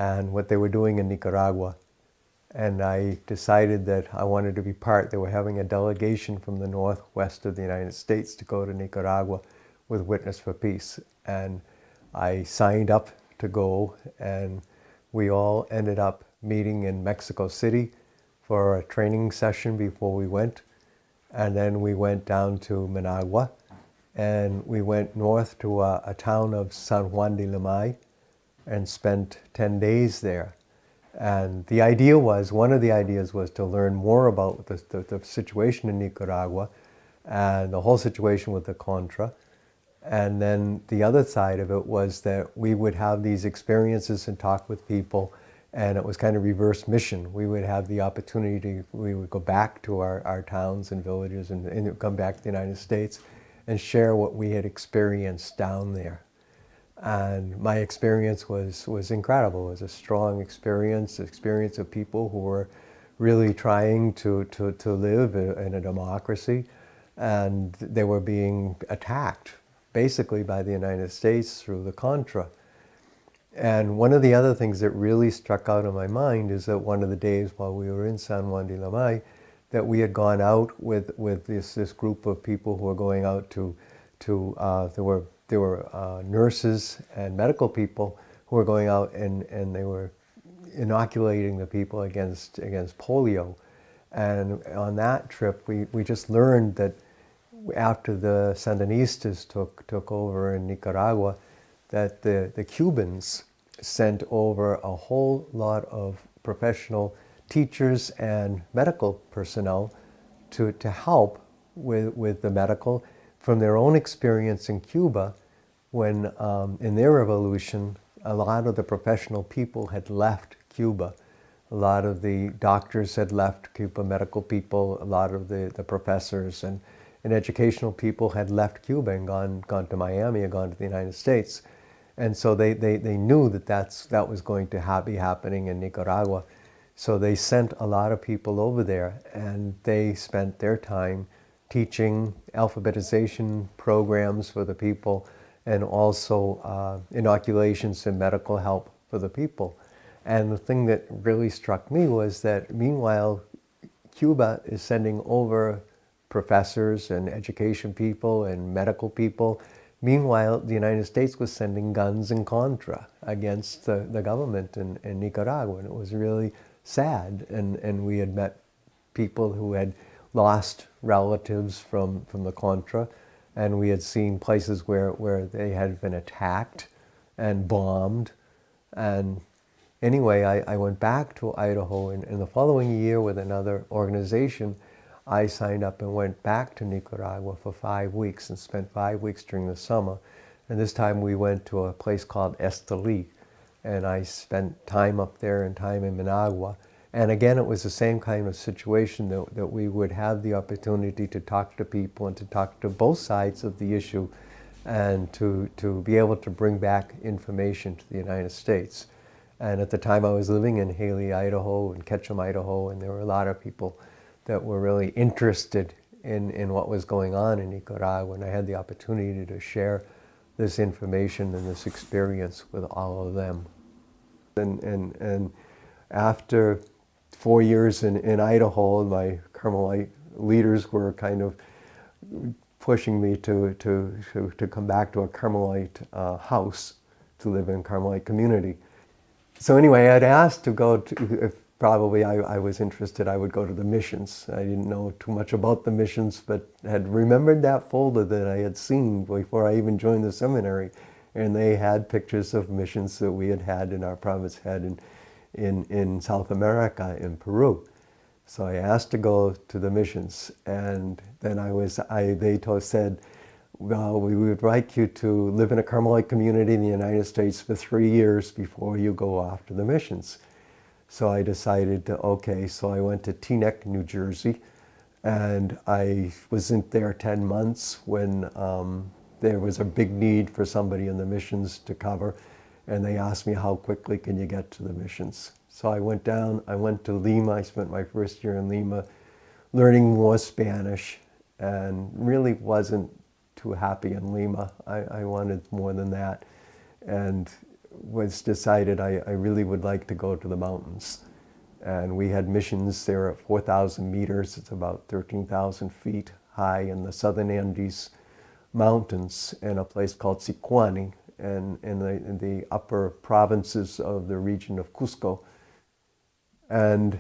S2: and what they were doing in Nicaragua. And I decided that I wanted to be part. They were having a delegation from the northwest of the United States to go to Nicaragua with Witness for Peace. And I signed up to go, and we all ended up meeting in Mexico City for a training session before we went. And then we went down to Managua, and we went north to a town of San Juan de Limay and spent 10 days there. And the idea was, one of the ideas was to learn more about the situation in Nicaragua and the whole situation with the Contra. And then the other side of it was that we would have these experiences and talk with people, and it was kind of reverse mission. We would have the opportunity we would go back to our towns and villages and come back to the United States and share what we had experienced down there. And my experience was incredible. It was a strong experience of people who were really trying to live in a democracy, and they were being attacked basically by the United States through the Contra. And one of the other things that really struck out in my mind is that one of the days while we were in San Juan de Limay, that we had gone out with this group of people who were going out there were nurses and medical people who were going out and they were inoculating the people against polio. And on that trip, we just learned that after the Sandinistas took over in Nicaragua, that the Cubans sent over a whole lot of professional teachers and medical personnel to help with the medical from their own experience in Cuba, when in their revolution, a lot of the professional people had left Cuba. A lot of the doctors had left Cuba, medical people, a lot of the professors and educational people had left Cuba and gone to Miami or gone to the United States. And so they knew that was going to be happening in Nicaragua. So they sent a lot of people over there, and they spent their time teaching alphabetization programs for the people, and also inoculations and medical help for the people. And the thing that really struck me was that meanwhile, Cuba is sending over professors and education people and medical people. Meanwhile, the United States was sending guns and Contra against the government in Nicaragua, and it was really sad. And we had met people who had lost relatives from the Contra, and we had seen places where they had been attacked and bombed. And anyway, I went back to Idaho, and in the following year with another organization, I signed up and went back to Nicaragua for 5 weeks and spent 5 weeks during the summer. And this time we went to a place called Esteli, and I spent time up there and time in Managua. And again, it was the same kind of situation that we would have the opportunity to talk to people and to talk to both sides of the issue, and to be able to bring back information to the United States. And at the time I was living in Haley, Idaho and Ketchum, Idaho, and there were a lot of people that were really interested in what was going on in Nicaragua, and I had the opportunity to share this information and this experience with all of them. And after 4 years in Idaho, my Carmelite leaders were kind of pushing me to come back to a Carmelite house to live in a Carmelite community. So anyway, I'd asked to go to, if probably I was interested, I would go to the missions. I didn't know too much about the missions, but had remembered that folder that I had seen before I even joined the seminary. And they had pictures of missions that we had in our province, had in South America, in Peru. So I asked to go to the missions, and then they said, well, we would like you to live in a Carmelite community in the United States for 3 years before you go off to the missions. So I decided so I went to Teaneck, New Jersey, and I wasn't there 10 months when there was a big need for somebody in the missions to cover, and they asked me, how quickly can you get to the missions? So I went down, I went to Lima, I spent my first year in Lima learning more Spanish, and really wasn't too happy in Lima. I wanted more than that. And was decided I really would like to go to the mountains. And we had missions there at 4,000 meters. It's about 13,000 feet high in the southern Andes Mountains in a place called Sicuani, and in the upper provinces of the region of Cusco. And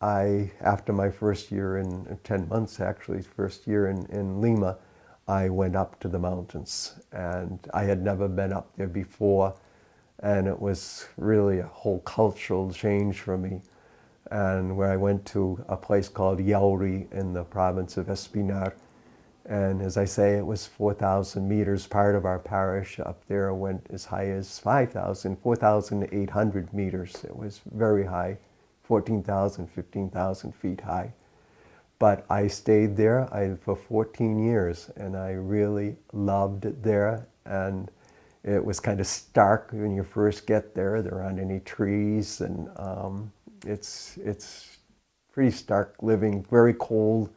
S2: after my first year 10 months actually, first year in Lima, I went up to the mountains. And I had never been up there before, and it was really a whole cultural change for me. And where I went to a place called Yauri in the province of Espinar. And as I say, it was 4,000 meters. Part of our parish up there went as high as 4,800 meters. It was very high, 14,000, 15,000 feet high. But I stayed there for 14 years, and I really loved it there. And it was kind of stark when you first get there. There aren't any trees, and it's pretty stark living, very cold.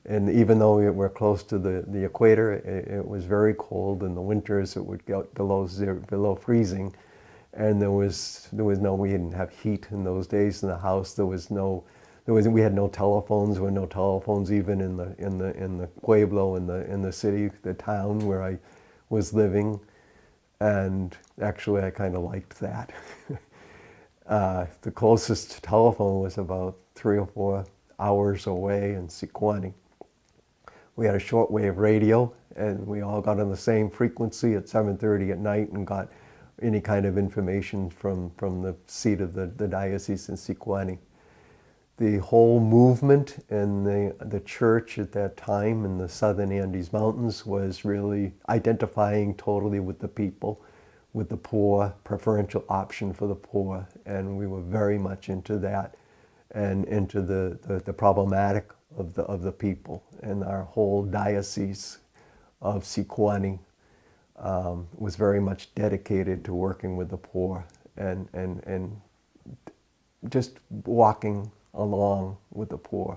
S2: And even though we're close to the equator, it was very cold. In the winters, it would get below freezing. And we didn't have heat in those days in the house. We had no telephones. There were no telephones even in the pueblo, in the city, the town where I was living. And actually, I kind of liked that. The closest telephone was about 3 or 4 hours away in Sicuani. We had a shortwave radio, and we all got on the same frequency at 7:30 at night and got any kind of information from the seat of the diocese in Sicuani. The whole movement in the church at that time in the southern Andes Mountains was really identifying totally with the people, with the poor, preferential option for the poor, and we were very much into that and into the problematic of the people. And our whole diocese of Sicuani was very much dedicated to working with the poor and just walking along with the poor.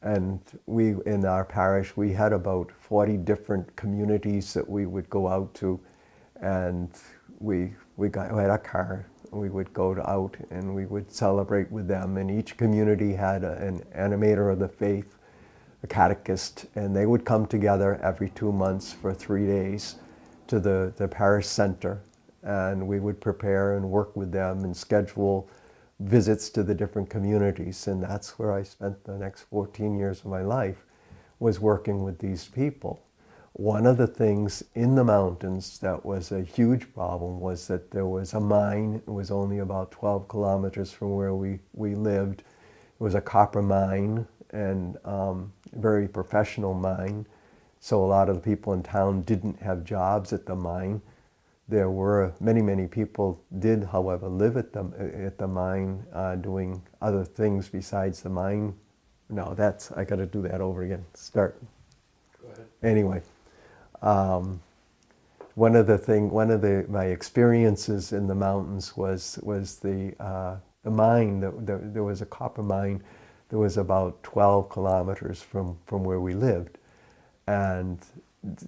S2: And in our parish, we had about 40 different communities that we would go out to, and we had a car. We would go out and we would celebrate with them, and each community had an animator of the faith, a catechist, and they would come together every 2 months for 3 days to the parish center, and we would prepare and work with them and schedule visits to the different communities. And that's where I spent the next 14 years of my life, was working with these people. One of the things in the mountains that was a huge problem was that there was a mine. It was only about 12 kilometers from where we lived. It was a copper mine, and very professional mine. So a lot of the people in town didn't have jobs at the mine. There were many people did, however, live at the mine, doing other things besides the mine. No, I got to do that over again. Start. Go ahead. Anyway, one of my experiences in the mountains was the mine. There was a copper mine that was about 12 kilometers from where we lived, and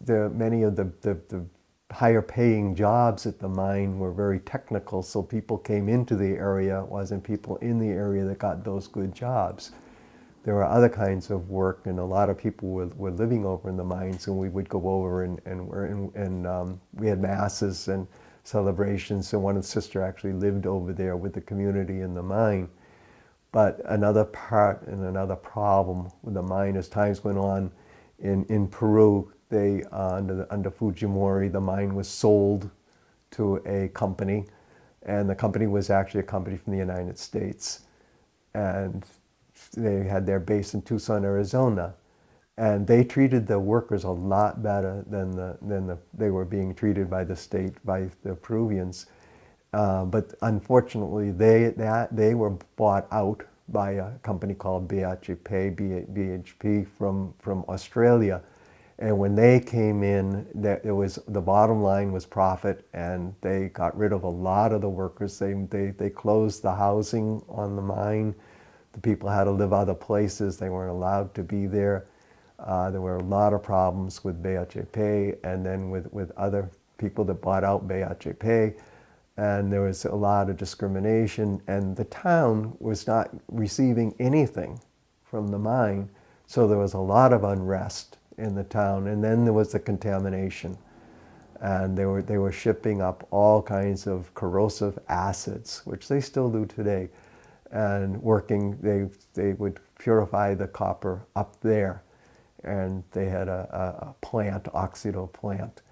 S2: many of the higher paying jobs at the mine were very technical, so people came into the area. It wasn't people in the area that got those good jobs. There were other kinds of work, and a lot of people were living over in the mines, and we would go over and we had masses and celebrations, and one sister actually lived over there with the community in the mine. But another part and another problem with the mine, as times went on in Peru, under Fujimori, the mine was sold to a company, and the company was actually a company from the United States, and they had their base in Tucson, Arizona, and they treated the workers a lot better than they were being treated by the state, by the Peruvians. But unfortunately, they were bought out by a company called BHP from Australia. And when they came in, the bottom line was profit, and they got rid of a lot of the workers. They closed the housing on the mine. The people had to live other places. They weren't allowed to be there. There were a lot of problems with BHP, and then with other people that bought out BHP. and there was a lot of discrimination, and the town was not receiving anything from the mine, so there was a lot of unrest in the town. And then there was the contamination, and they were shipping up all kinds of corrosive acids, which they still do today, and they would purify the copper up there, and they had a plant, oxido plant,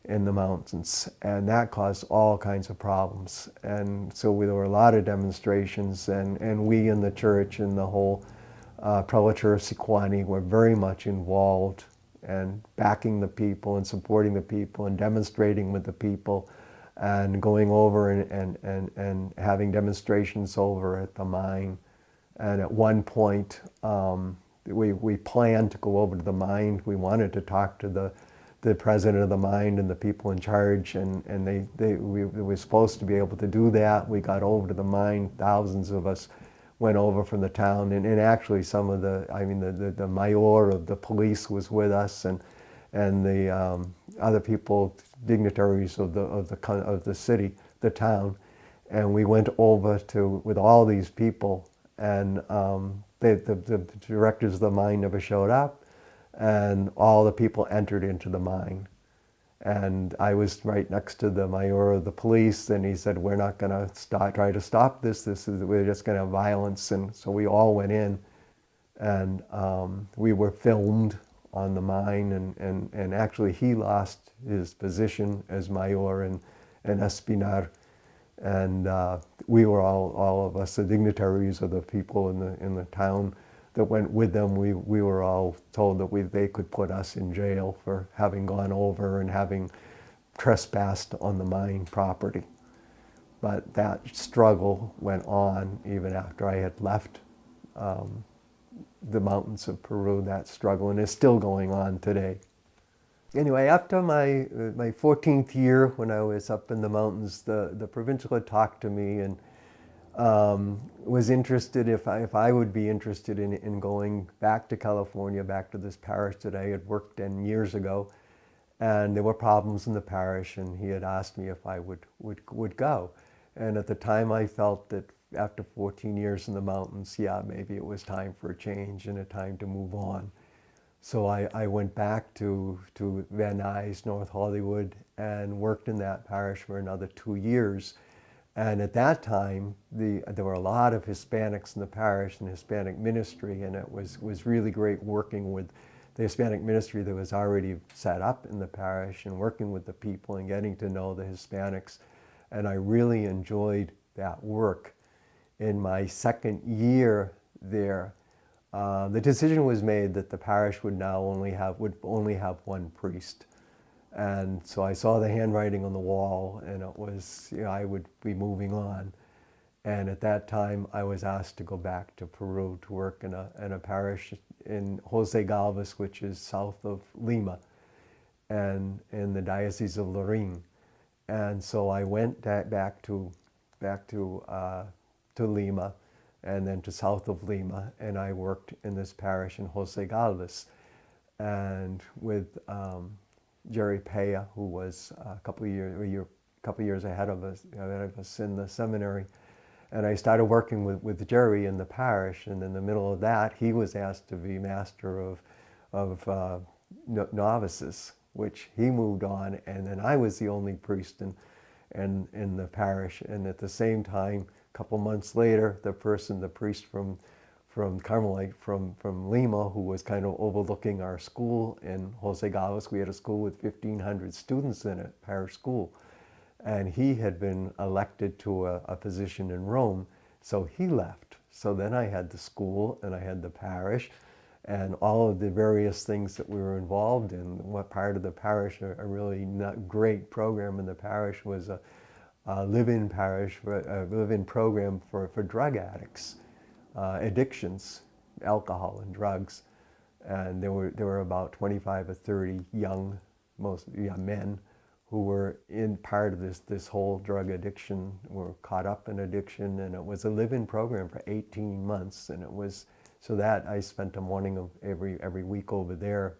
S2: in the mountains, and that caused all kinds of problems. And so there were a lot of demonstrations, and we in the church and the whole prelature of Sequani were very much involved and backing the people and supporting the people and demonstrating with the people and going over and having demonstrations over at the mine. And at one point, we planned to go over to the mine. We wanted to talk to the president of the mine and the people in charge, and we were supposed to be able to do that. We got over to the mine. Thousands of us went over from the town, and actually some of the mayor of the police was with us, and the other people, dignitaries of the city, the town, and we went over with all these people, and the directors of the mine never showed up, and all the people entered into the mine. And I was right next to the mayor of the police, and he said, "We're not going to try to stop this. We're just going to have violence." And so we all went in, and we were filmed on the mine, and actually he lost his position as mayor in Espinar, and we were all of us, the dignitaries of the people in the town that went with them, we were all told that they could put us in jail for having gone over and having trespassed on the mine property. But that struggle went on even after I had left the mountains of Peru, that struggle, and it's still going on today. Anyway, after my 14th year when I was up in the mountains, the provincial had talked to me and was interested if I would be interested in going back to California, back to this parish that I had worked in years ago. And there were problems in the parish, and he had asked me if I would go. And at the time I felt that after 14 years in the mountains, yeah, maybe it was time for a change and a time to move on. So I went back to Van Nuys, North Hollywood, and worked in that parish for another 2 years. And at that time, there were a lot of Hispanics in the parish and Hispanic ministry, and it was really great working with the Hispanic ministry that was already set up in the parish and working with the people and getting to know the Hispanics. And I really enjoyed that work. In my second year there, the decision was made that the parish would only have one priest. And so I saw the handwriting on the wall, and it was, I would be moving on. And at that time, I was asked to go back to Peru to work in a parish in Jose Galvez, which is south of Lima, and in the Diocese of Larín. And so I went back to Lima, and then to south of Lima, and I worked in this parish in Jose Galvez, and with Jerry Paya, who was a couple of years ahead of us in the seminary. And I started working with Jerry in the parish, and in the middle of that, he was asked to be master of novices, which he moved on, and then I was the only priest in the parish. And at the same time, a couple months later, the priest from Carmelite from Lima, who was kind of overlooking our school in Jose Galvez. We had a school with 1,500 students in it, parish school. And he had been elected to a position in Rome, so he left. So then I had the school and I had the parish and all of the various things that we were involved in. What part of the parish, a really great program in the parish was a live-in program for drug addicts. Addictions, alcohol and drugs, and there were about 25 or 30 young men who were in part of this whole drug addiction, were caught up in addiction, and it was a live-in program for 18 months, and it was so that I spent a morning of every week over there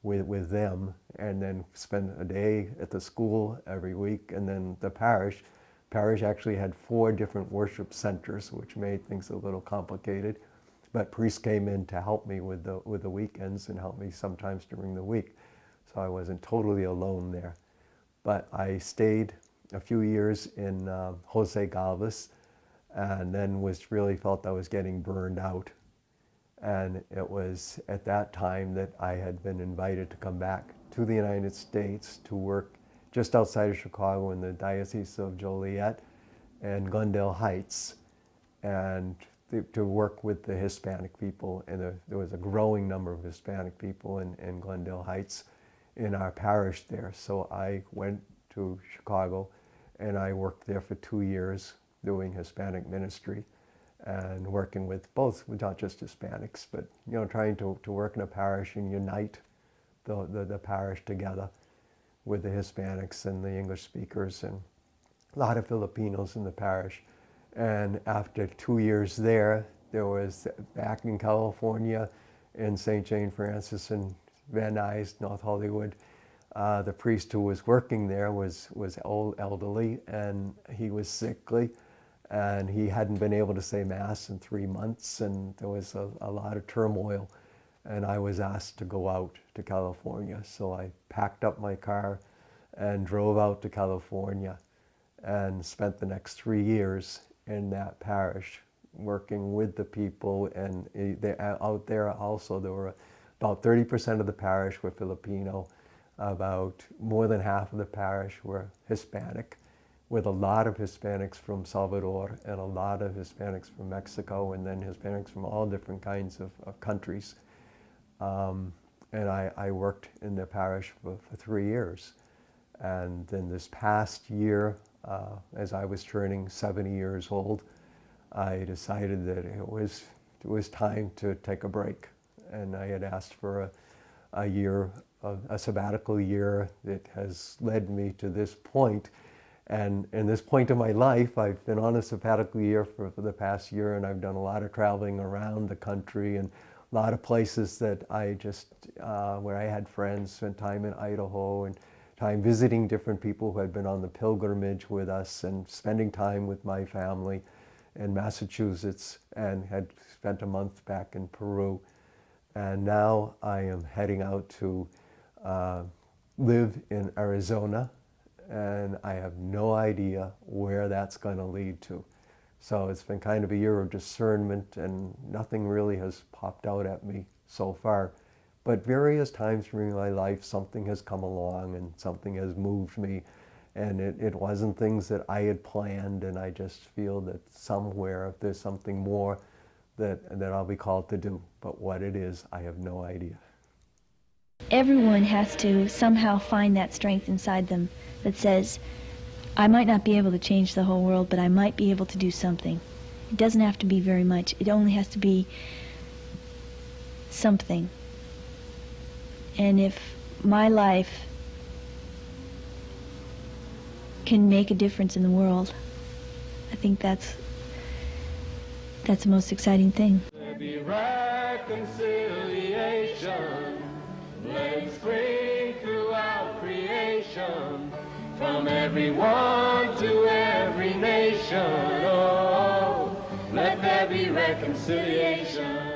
S2: with them, and then spent a day at the school every week, and then the parish. parish actually had 4 different worship centers, which made things a little complicated. But priests came in to help me with the weekends and help me sometimes during the week. So I wasn't totally alone there. But I stayed a few years in Jose Galvez, and then felt I was getting burned out. And it was at that time that I had been invited to come back to the United States to work just outside of Chicago in the Diocese of Joliet and Glendale Heights, and to work with the Hispanic people. And there was a growing number of Hispanic people in Glendale Heights in our parish there. So I went to Chicago and I worked there for 2 years doing Hispanic ministry and working with both, not just Hispanics, but trying to work in a parish and unite the parish together with the Hispanics and the English speakers, and a lot of Filipinos in the parish. And after 2 years there was back in California in St. Jane Francis and Van Nuys, North Hollywood. The priest who was working there was old, elderly, and he was sickly, and he hadn't been able to say Mass in 3 months, and there was a lot of turmoil. And I was asked to go out to California. So I packed up my car and drove out to California and spent the next 3 years in that parish working with the people. And out there also, there were about 30% of the parish were Filipino, about more than half of the parish were Hispanic, with a lot of Hispanics from Salvador and a lot of Hispanics from Mexico, and then Hispanics from all different kinds of countries. And I worked in the parish for 3 years. And then this past year, as I was turning 70 years old, I decided that it was time to take a break. And I had asked for a sabbatical year that has led me to this point. And in this point of my life, I've been on a sabbatical year for the past year, and I've done a lot of traveling around the country and a lot of places that where I had friends, spent time in Idaho and time visiting different people who had been on the pilgrimage with us, and spending time with my family in Massachusetts, and had spent a month back in Peru. And now I am heading out to live in Arizona, and I have no idea where that's going to lead to. So it's been kind of a year of discernment, and nothing really has popped out at me so far. But various times during my life, something has come along and something has moved me. And it wasn't things that I had planned, and I just feel that somewhere there's something more that I'll be called to do. But what it is, I have no idea.
S4: Everyone has to somehow find that strength inside them that says, I might not be able to change the whole world, but I might be able to do something. It doesn't have to be very much. It only has to be something. And if my life can make a difference in the world, I think that's the most exciting thing.
S1: There be reconciliation, let it spring throughout creation, from everyone to every nation. Oh, let there be reconciliation.